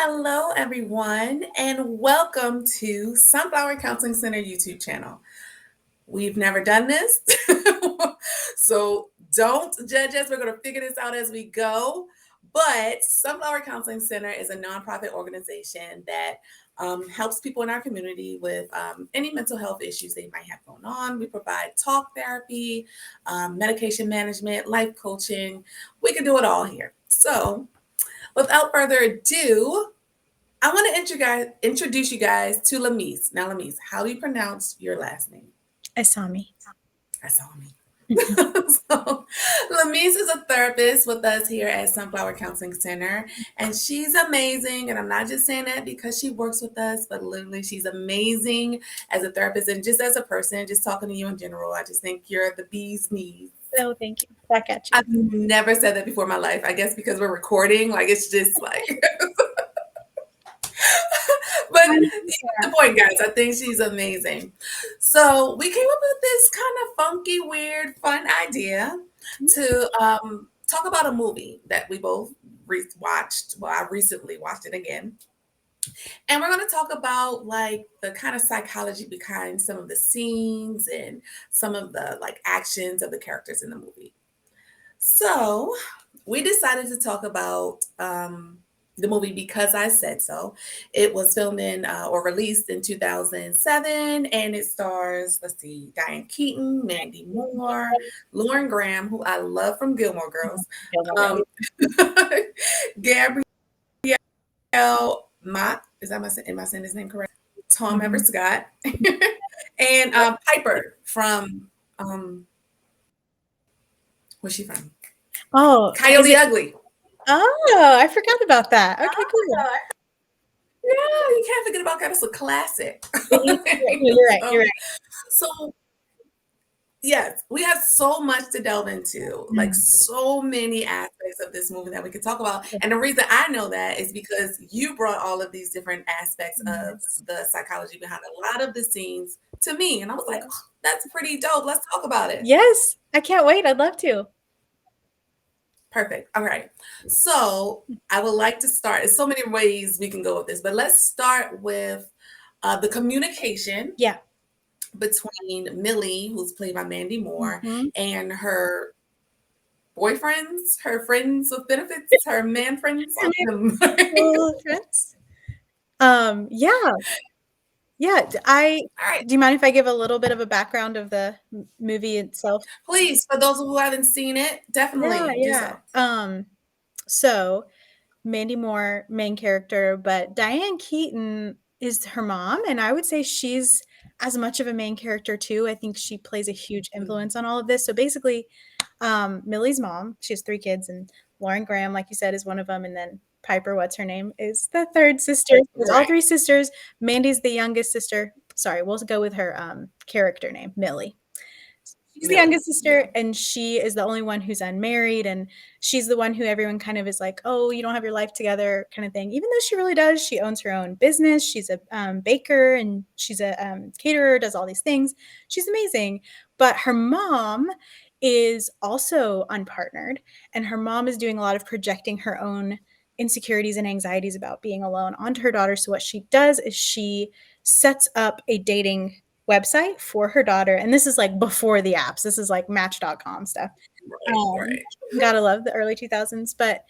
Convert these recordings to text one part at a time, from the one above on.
Hello, everyone, and welcome to Sunflower Counseling Center YouTube channel. We've never done this, so don't judge us. We're going to figure this out as we go. But Sunflower Counseling Center is a nonprofit organization that helps people in our community with any mental health issues they might have going on. We provide talk therapy, medication management, life coaching. We can do it all here. So, without further ado, I want to introduce you guys to Lamise. Now, Lamise, how do you pronounce your last name? Aisami. Aisami. So, Lamise is a therapist with us here at Sunflower Counseling Center, and she's amazing. And I'm not just saying that because she works with us, but literally, she's amazing as a therapist and just as a person. Just talking to you in general, I just think you're the bee's knees. Oh, thank you. Back at you. I've never said that before in my life. I guess because we're recording, like it's just like. But you get the point, guys. I think she's amazing. So we came up with this kind of funky, weird, fun idea to talk about a movie that we both watched. Well, I recently watched it again. And we're going to talk about like the kind of psychology behind some of the scenes and some of the like actions of the characters in the movie. So we decided to talk about the movie Because I Said So. It was filmed in or released in 2007, and it stars, let's see, Diane Keaton, Mandy Moore, Lauren Graham, who I love from Gilmore Girls, Gabrielle Mott, am I saying his name correct? Tom Everett Scott, and Piper from, where's she from? Oh, Coyote Ugly. Oh, I forgot about that. Okay, cool. Yeah, you can't forget about that. It's a classic. You're right. You're right. So, yes, we have so much to delve into, like so many aspects of this movie that we could talk about. And the reason I know that is because you brought all of these different aspects of the psychology behind a lot of the scenes to me. And I was like, oh, that's pretty dope. Let's talk about it. Yes, I can't wait. I'd love to. Perfect. All right. So I would like to start. There's so many ways we can go with this, but let's start with the communication between Millie, who's played by Mandy Moore, and her boyfriends, her friends with benefits, her man friends. Friends. Yeah. Do you mind if I give a little bit of a background of the movie itself? Please, for those who haven't seen it, definitely do so. So Mandy Moore, main character, but Diane Keaton is her mom, and I would say she's as much of a main character too. I think she plays a huge influence on all of this. So basically, Millie's mom, she has 3 kids, and Lauren Graham, like you said, is one of them, and then Piper, what's her name, is the third sister. There's all 3 sisters. Mandy's the youngest sister. Sorry, we'll go with her character name, Millie. She's the youngest sister, and she is the only one who's unmarried, and she's the one who everyone kind of is like, oh, you don't have your life together kind of thing, even though she really does. She owns her own business. She's a baker, and she's a caterer, does all these things. She's amazing, but her mom is also unpartnered, and her mom is doing a lot of projecting her own insecurities and anxieties about being alone onto her daughter. So what she does is she sets up a dating website for her daughter, and this is like before the apps. This is like Match.com stuff. Gotta love the early 2000s. But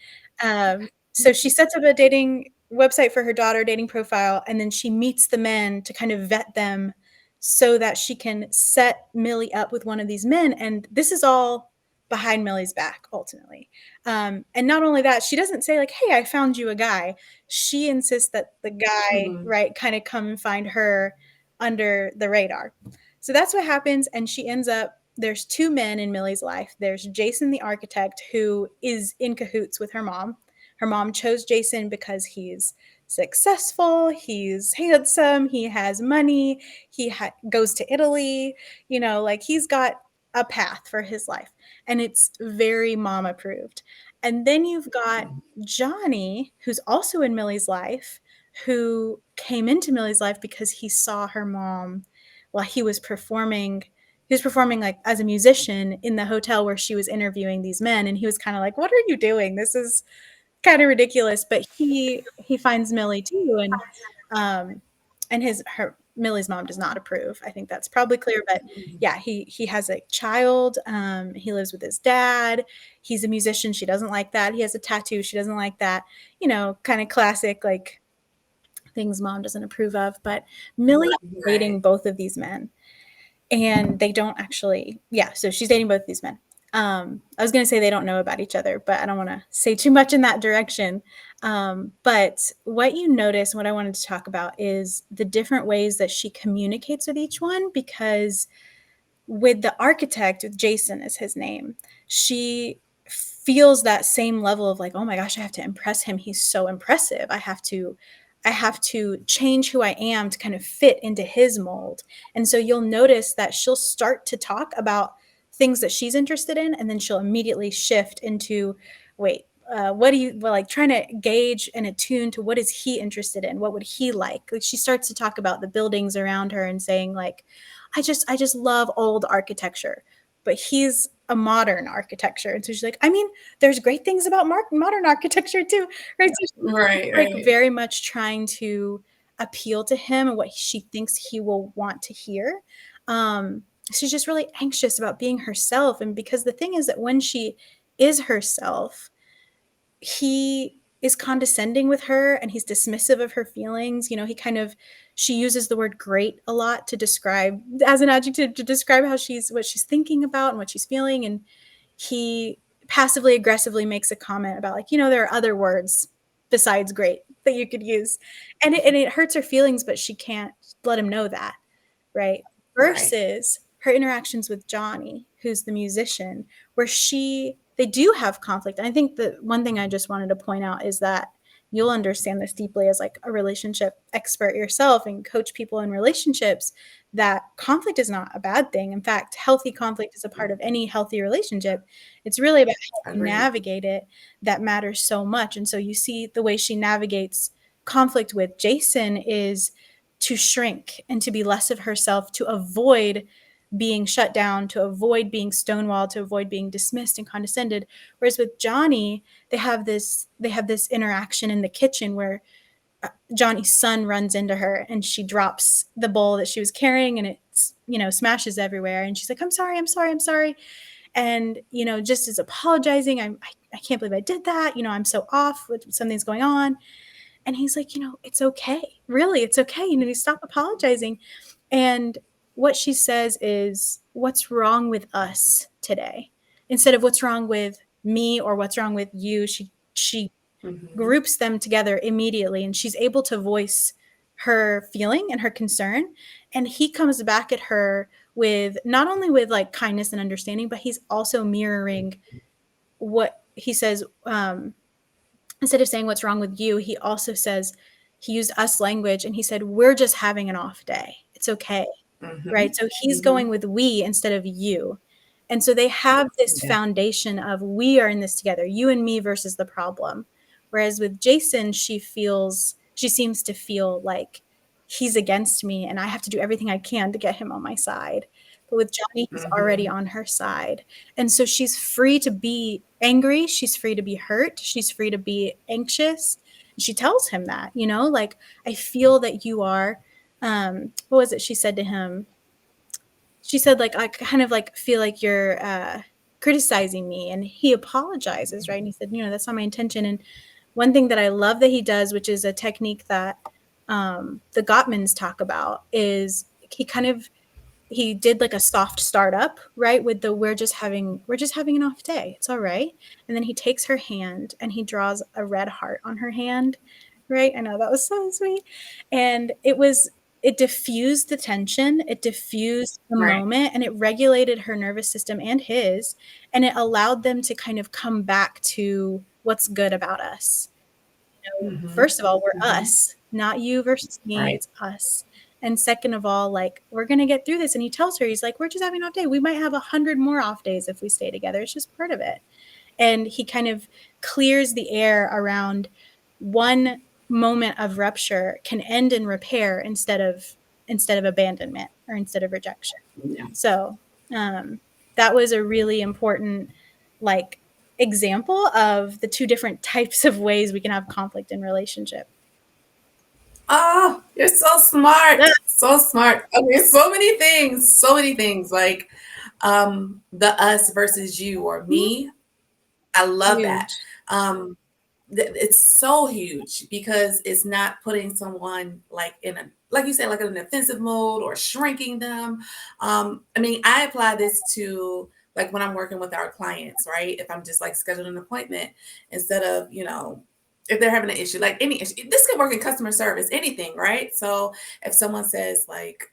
so she sets up a dating website for her daughter, dating profile, and then she meets the men to kind of vet them so that she can set Millie up with one of these men. And this is all behind Millie's back, ultimately. And not only that, she doesn't say like, hey, I found you a guy. She insists that the guy, right, kind of come and find her under the radar. So that's what happens. And she ends up, there's 2 men in Millie's life. There's Jason, the architect, who is in cahoots with her mom. Her mom chose Jason because he's successful, he's handsome, he has money, he goes to Italy, like he's got a path for his life. And it's very mom approved. And then you've got Johnny, who's also in Millie's life, who came into Millie's life because he saw her mom while he was performing like as a musician in the hotel where she was interviewing these men. And he was kind of like, what are you doing? This is kind of ridiculous, but he finds Millie too, um and his her Millie's mom does not approve. I think that's probably clear, but yeah, he has a child. He lives with his dad. He's a musician. She doesn't like that. He has a tattoo. She doesn't like that. Kind of classic like things mom doesn't approve of. But Millie is Right. dating both of these men, and they don't actually. Yeah, so she's dating both these men. I was going to say they don't know about each other, but I don't want to say too much in that direction. But what you notice, what I wanted to talk about is the different ways that she communicates with each one, because with the architect, with Jason is his name, she feels that same level of like, oh my gosh, I have to impress him. He's so impressive. I have to change who I am to kind of fit into his mold. And so you'll notice that she'll start to talk about things that she's interested in, and then she'll immediately shift into, wait, what do you well, like trying to gauge and attune to what is he interested in? What would he like she starts to talk about the buildings around her and saying like, I just love old architecture, but he's a modern architecture. And so she's like, I mean, there's great things about modern architecture too, right? So she's Right, like right, very much trying to appeal to him and what she thinks he will want to hear. Um, she's just really anxious about being herself. And because the thing is that when she is herself, he is condescending with her and he's dismissive of her feelings. She uses the word great a lot to describe, as an adjective, to describe what she's thinking about and what she's feeling. And he passively aggressively makes a comment about like, there are other words besides great that you could use. And it hurts her feelings, but she can't let him know that, right? right. Versus her interactions with Johnny, who's the musician, where they do have conflict. And I think the one thing I just wanted to point out is that you'll understand this deeply as like a relationship expert yourself and coach people in relationships, that conflict is not a bad thing. In fact, healthy conflict is a part of any healthy relationship. It's really about how you Agreed. navigate it that matters so much. And so you see the way she navigates conflict with Jason is to shrink and to be less of herself, to avoid being shut down, to avoid being stonewalled, to avoid being dismissed and condescended. Whereas with Johnny, they have this interaction in the kitchen where Johnny's son runs into her and she drops the bowl that she was carrying, and it's smashes everywhere, and she's like, I'm sorry, I'm sorry, I'm sorry. And just as apologizing, I can't believe I did that, I'm so off, something's going on. And he's like, it's okay. Really, it's okay. You stop apologizing. And what she says is, what's wrong with us today? Instead of what's wrong with me or what's wrong with you, she Hmm. groups them together immediately, and she's able to voice her feeling and her concern. And he comes back at her with not only with like kindness and understanding, but he's also mirroring what he says. Instead of saying what's wrong with you, he also says, he used us language and he said, we're just having an off day. It's okay. Right? Hmm. So he's Hmm. going with we instead of you. And so they have this Yeah. foundation of we are in this together, you and me versus the problem. Whereas with Jason, she seems to feel like he's against me and I have to do everything I can to get him on my side. But with Johnny, he's already Hmm. on her side. And so she's free to be angry. She's free to be hurt. She's free to be anxious. She tells him that, like, I feel that you are, what was it she said to him? She said, like, I kind of like feel like you're criticizing me. And he apologizes, right? And he said, that's not my intention. And one thing that I love that he does, which is a technique that the Gottmans talk about, is he did like a soft startup, right? With the we're just having an off day. It's all right. And then he takes her hand and he draws a red heart on her hand, right? I know that was so sweet. And it diffused the tension, it diffused the Right. moment, and it regulated her nervous system and his, and it allowed them to kind of come back to what's good about us. Hmm. First of all, we're Hmm. us, not you versus me, Right. it's us. And second of all, like, we're gonna get through this. And he tells her, he's like, we're just having an off day. We might have 100 more off days if we stay together. It's just part of it. And he kind of clears the air around one moment of rupture can end in repair instead of abandonment or instead of rejection. Yeah. So um, that was a really important, like, example of the two different types of ways we can have conflict in relationship. Oh, you're so smart. So smart. Okay, so many things like the us versus you or me. I love that. Huge. Um it's so huge because it's not putting someone like in a, like you said, like in an offensive mode or shrinking them. I mean, I apply this to like when I'm working with our clients, right? If I'm just like scheduling an appointment instead of, if they're having an issue, like any issue, this can work in customer service, anything, right? So if someone says like,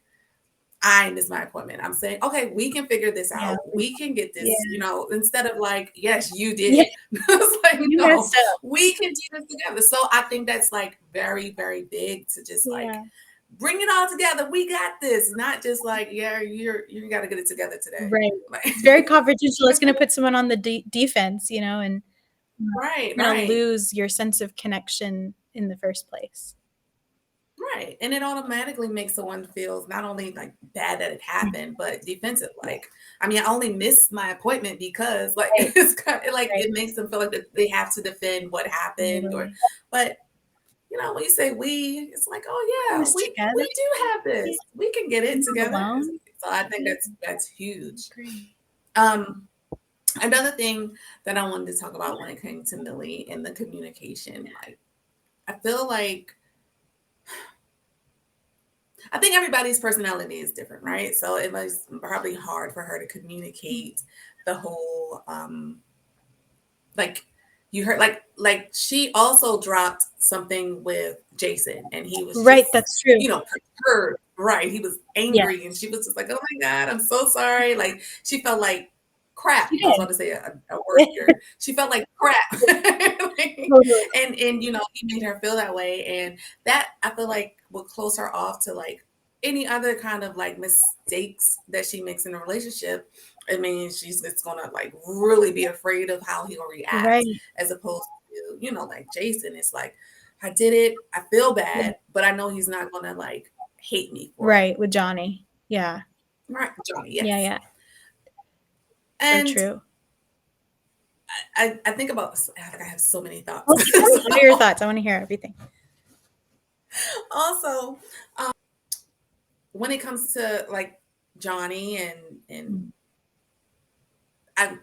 I miss my appointment. I'm saying, okay, we can figure this Yeah. out. We can get Yeah. this, instead of like, yes, you did Yeah. it. It's like, You no, messed up. we can do this together. So I think that's like very, very big to just like Yeah. bring it all together. We got this. Not just like, yeah, you got to get it together today. Right. Like, It's very confrontational. It's going to put someone on the defense, and right, you're going to right. lose your sense of connection in the first place. Right. And it automatically makes someone feel not only like bad that it happened, but defensive. Yeah. Like, I mean, I only missed my appointment because like Right. it's kind of like Right. it makes them feel like that they have to defend what happened or Totally. but when you say we, it's like, oh Do yeah, this together. we do have Yeah. this. We can get it You're not together. alone. So I think Yeah. that's huge. Great. Um Another thing that I wanted to talk about when it came to Millie and the communication, like I feel like I think everybody's personality is different, right? So it was probably hard for her to communicate the whole like you heard like she also dropped something with Jason and he was Right. just, That's true. perturbed, right? He was Yeah. angry and she was just like, "Oh my God, I'm so sorry." Like she felt like crap. She I was did. about to say a word here. She felt like crap. Like, Totally. and he made her feel that way and that I feel like would close her off to like any other kind of like mistakes that she makes in a relationship. I mean, she's just gonna like really be afraid of how he'll react, Right. as opposed to, like Jason. It's like, I did it, I feel Yeah. bad, but I know he's not gonna like hate me for it. Right. With Johnny. Yeah. Right, Johnny, Yeah. yes. Yeah. So And true. I think about I have so many thoughts. Well, keep going. What are your thoughts? I want to hear everything. Also, when it comes to like Johnny and Mm.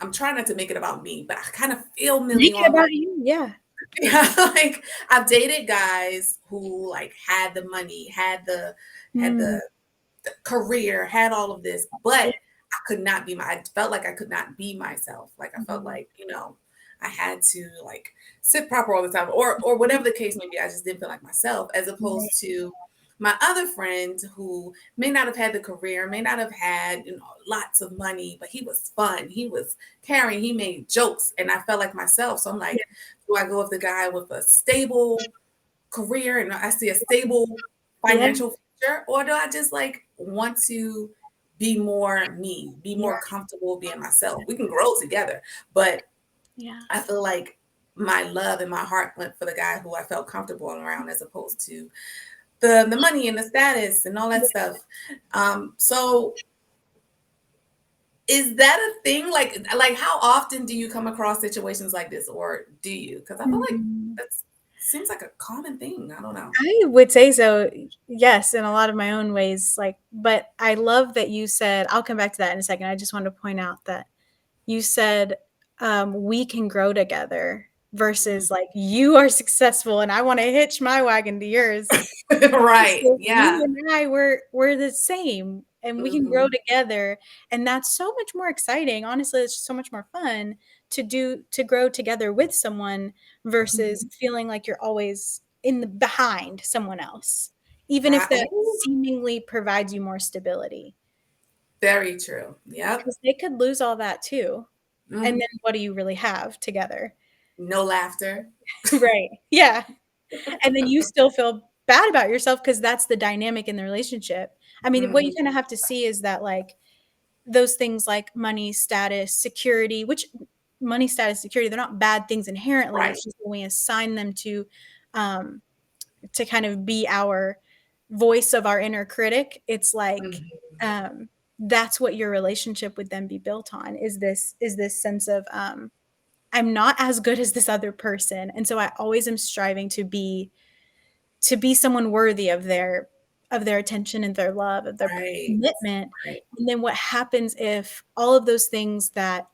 I'm trying not to make it about me, but I kind of feel Millie Make it on about like you. Yeah. yeah, like I've dated guys who like had the money, had Mm. the career, had all of this, but I could not be I felt like I could not be myself. Like I felt Mhm. like, I had to like sit proper all the time or whatever the case may be. I just didn't feel like myself as Right. opposed to my other friend who may not have had the career, may not have had, lots of money, but he was fun. He was caring. He made jokes and I felt like myself. So I'm Yeah. like, do I go with the guy with a stable career and I see a stable Yeah. financial future, or do I just like want to be more me, be Yeah. more comfortable being myself? We can grow together, but Yeah. I feel like my love and my heart went for the guy who I felt comfortable around as opposed to the money and the status and all that Yeah. stuff. So is that a thing? Like how often do you come across situations like this, or do you? Because I feel like Mhm. that seems like a common thing. I don't know. I would say so. Yes, in a lot of my own ways. But I love that you said, I'll come back to that in a second. I just wanted to point out that you said, we can grow together Mm. versus like you are successful and I want to hitch my wagon to yours. Right. So you Yeah. and I we're the same and we can grow Mhm. together and that's so much more exciting. Honestly, it's so much more fun to grow together with someone versus Mhm. feeling like you're always in the behind someone else. Even if Right. that Ooh, seemingly provides you more stability. very true. Yep. Because they could lose all that too. And Mhm. then what do you really have together? No laughter. Right. Yeah. And then you still feel bad about yourself because that's the dynamic in the relationship. I mean, what you Mhm. kinda have to see is that, like, those things like money, status, security, which money, status, security, they're not bad things inherently, Right. it's just when we assign them um, to kind of be our voice of our inner critic, it's like, Mhm. that's what your relationship would then be built on, is this sense of, I'm not as good as this other person, and so I always am striving to be someone worthy of their attention and their love, of their Right. commitment. Right. And then what happens if all of those things that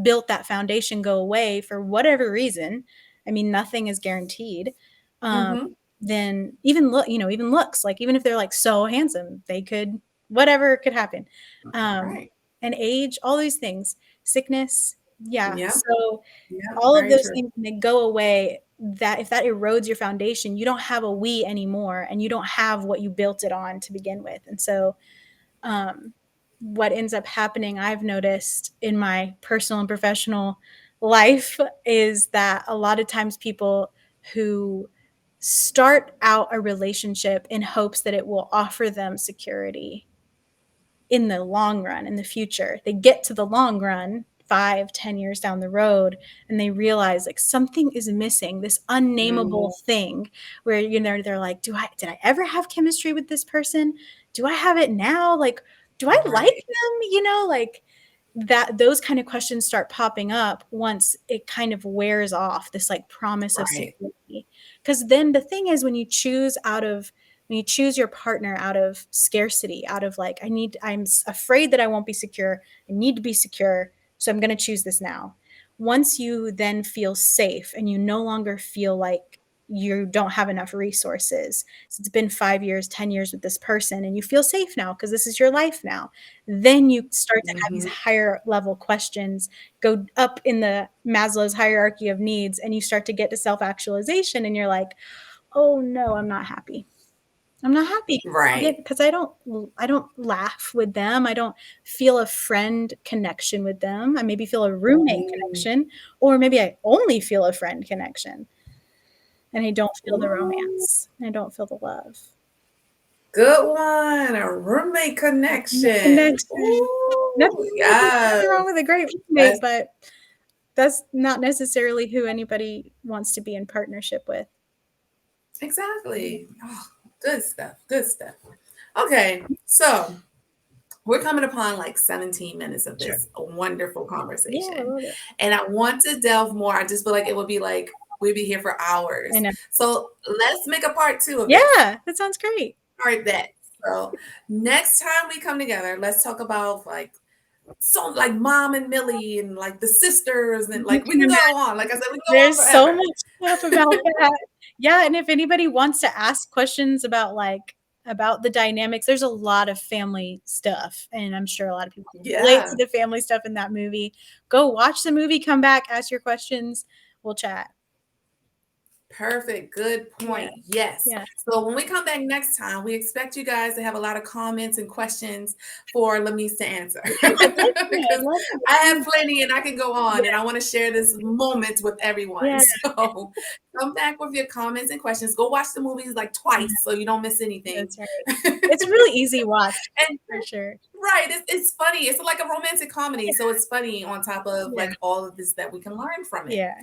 built that foundation go away for whatever reason? I mean, nothing is guaranteed. Um, Mm-hmm. then even look, you know, even looks like even if they're like so handsome, they could whatever could happen. Um, Right. and age, all these things, sickness, yeah. Yep. So Yep. all of Very those true. things, when they go away, that if that erodes your foundation, you don't have a we anymore, and you don't have what you built it on to begin with. And so, um, what ends up happening, I've noticed in my personal and professional life, is that a lot of times people who start out a relationship in hopes that it will offer them security in the long run, in the future. They get to the long run, 5, 10 years down the road, and they realize like something is missing, this unnameable Mm, thing where, you know, they're like, did I ever have chemistry with this person? Do I have it now? Like, do I like right. them? You know, like that, those kind of questions start popping up once it kind of wears off this like promise of Right. security. Because then the thing is, when you choose your partner out of scarcity, out of like, I'm afraid that I won't be secure, I need to be secure, so I'm going to choose this now. Once you then feel safe and you no longer feel like you don't have enough resources, so it's been 5 years, 10 years with this person, and you feel safe now because this is your life now, then you start to have these Mm-hmm. higher level questions, go up in the Maslow's hierarchy of needs, and you start to get to self actualization, and you're like, oh no, I'm not happy. I'm not happy. Right. Because I don't laugh with them. I don't feel a friend connection with them. I maybe feel a roommate Mm. connection, or maybe I only feel a friend connection, and I don't feel the Ooh, romance. I don't feel the love. good one. A roommate Roommate connection. connection. Ooh, Nothing yes. wrong with a great That's roommate, but that's not necessarily who anybody wants to be in partnership with. exactly. Oh, good stuff. Good stuff. Okay. So we're coming upon like 17 minutes of Sure. this wonderful Yeah, I conversation. love it. And I want to delve more. I just feel like it would be like we'd be here for I hours. know. So let's make a part two of this. Yeah, that sounds great. All right, bet. So next time we come together, let's talk about like so like Mom and Millie and like the sisters and You like we can can imagine. go on. Like I said, we can go on There's so forever. much stuff about that. Yeah, and if anybody wants to ask questions about, like, about the dynamics, there's a lot of family stuff, and I'm sure a lot of people can relate to Yeah. the family stuff in that movie. Go watch the movie, come back, ask your questions, we'll chat. Perfect. Good Yeah, point. Yes. yeah. So when we come back next time, we expect you guys to have a lot of comments and questions for Lamise to answer Yeah, I'd love to, I'd because love to. I have plenty and I can go on and Yeah, I want to share this moment with everyone. yeah, So come back with your comments and questions. Go watch the movies like yeah, twice so you don't miss anything. that's right. and It's a really easy watch, for sure. right, it's funny. It's like a romantic comedy. Yeah, So it's funny on top of yeah, like all of this that we can learn from it. yeah.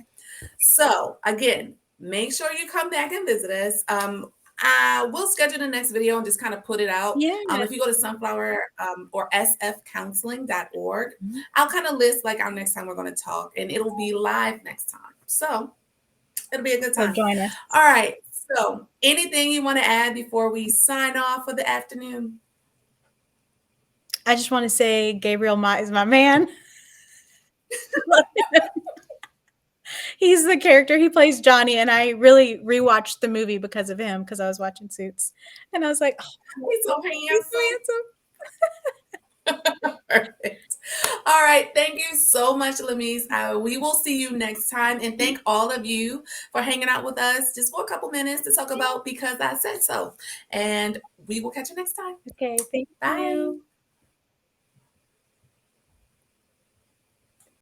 So again, make sure you come back and visit us. I will schedule the next video and just kind of put it out. Yeah. If you go to sunflower or sfcounseling.org, Mhm. I'll kind of list like our next time we're going to talk and it'll be live next time. So it'll be a good So time. join us. All right. So anything you want to add before we sign off for the afternoon? I just wanna say Gabriel Mott is my man. Love him. He's the character, he plays Johnny, and I really rewatched the movie because of him, because I was watching Suits, and I was like, "Oh, He's so he's so handsome. handsome." Perfect. All right. Thank you so much, Lamise. We will see you next time. And thank all of you for hanging out with us just for a couple minutes to talk about Because I Said So. And we will catch you next time. Okay, thank Bye. you.